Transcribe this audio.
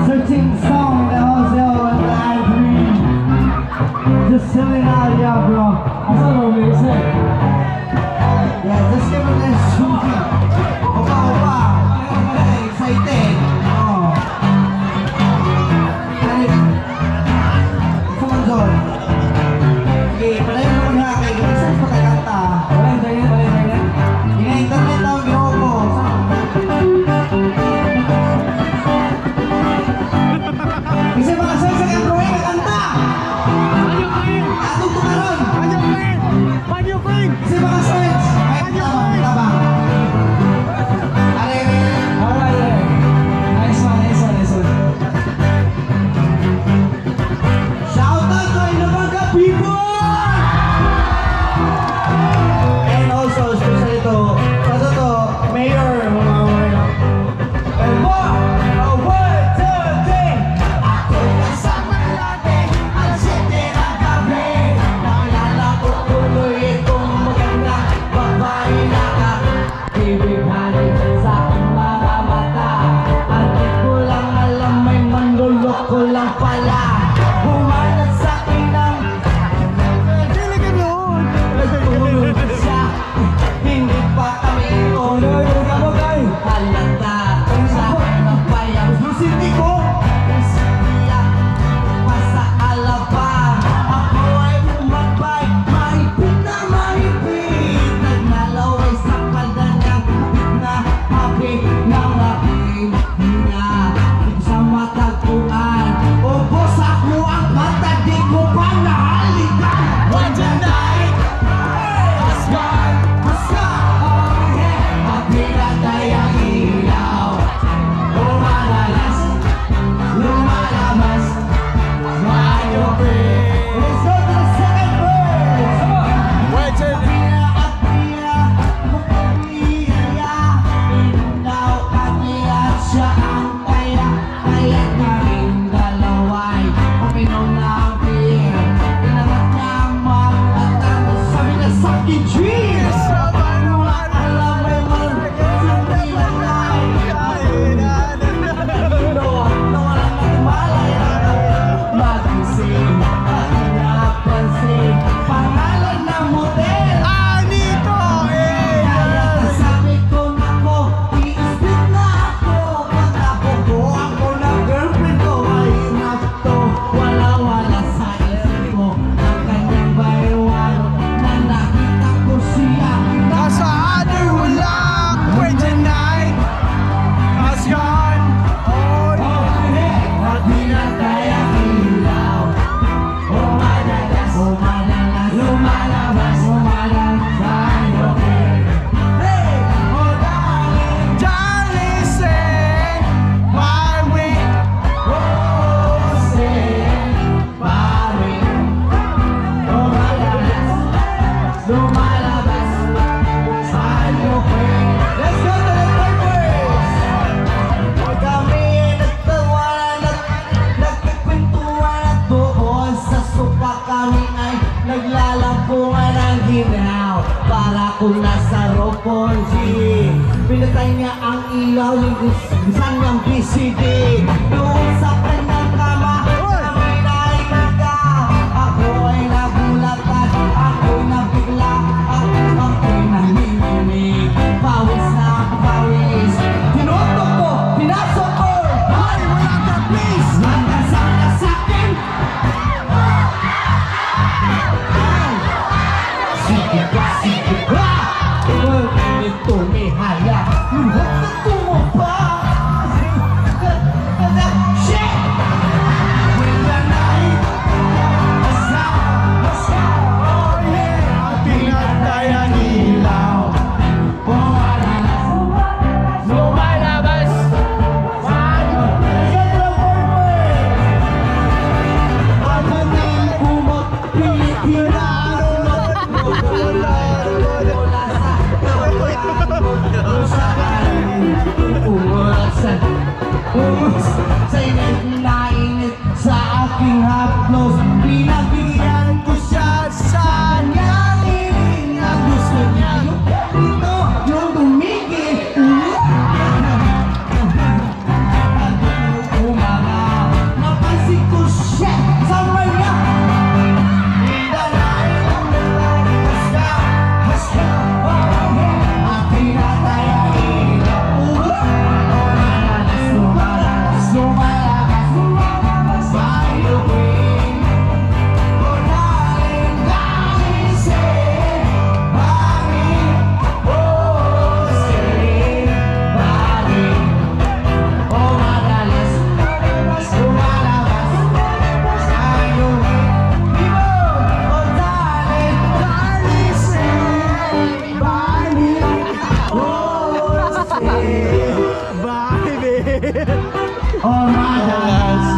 Searching song in the hotel and live read. Just chilling out, yeah, bro. That's all amazing. Yeah, just give it this shooting. Opa, opa. Excited. Oh. Come on, John. Okay, palayin mo muna kay Grisas pa kanta. Wala internet, wala internet. Yung internet daw, ginawa ko. Kasi mga sir sa Android, kanta! Panyo Queen! Atong tumaron! Panyo Queen! Panyo Queen! Kasi mga sir, kahit tabang. Alright. Nice one, nice one, nice one. Shout out to Inabaga people! And also, especially to, kaso to, Mayor, mga and one, two, three. Ako kasama natin ang sete ng gabi. Naalala ko tuloy itong maganda babae na ibighanin sa aking mga mata. At di ko lang alam may manluloko lang pala. Humanap sa akin ng Dili ka noon! nagtulog siya. Hindi pa kami halata sa napayang Lucity ko. Siya pa sa alabang. Ako ay umabay, mahigpit na mahigpit. Naglalaway sa palda niyang kapit na happy ng aking hinga. Sa matagpuan, ubos ako ang mata, di ko pa nahalikan. One night, has gone, oh yeah. At pinatay ang ilaw. Lumalalas, lumalabas, Mayo Queen. Let's go to the second verse. Waiting! At niya, makapiliya. Inaw kaniya siya ang kaya. Kaya kaming dalaway uminom ng beer. Pinangat niya ang mag-atang. Sabi niya sa akin, cheers! Alam mo man, sabi na na'y nawalan ng malay. Magising, at napansin pangalan ng motel. Anito! Kaya sabi ko nako, i-split na ako. Pagtapos ko ako ng girlfriend ko, mahirap to. Wala-wala sa isip ko ang kanyang baywan. Na nakita ko siya Nasa other wala! Waiting night! Has gone! Oh yeah! at pinatay ang ilaw. Lumalalas, lumalabas, tayo. Hey! Oh darling! Darling, sing my way! Lumalabas sa'yo, Queen. Let's go to the third verse. Kami nagtawanan at nagkikwentuhan at doon sa sopa kami ay naglalampungan ng ginaw. Para kung nasa Ropon G. Pinatay niya ang ilaw, linggusan niyang BCD. Doon sa kanyang kama, kami na ikaw. Ako ay nagulatan, ako'y nabigla, at ako'y nanginginig. Pawis na pawis, tinutok ko, pinasok ko. Ay, wala ka please! Nagkasal ka sa'kin. Sige ba, sige ba? Huwag nito may hala, luhok na tumapa. Oh, madalas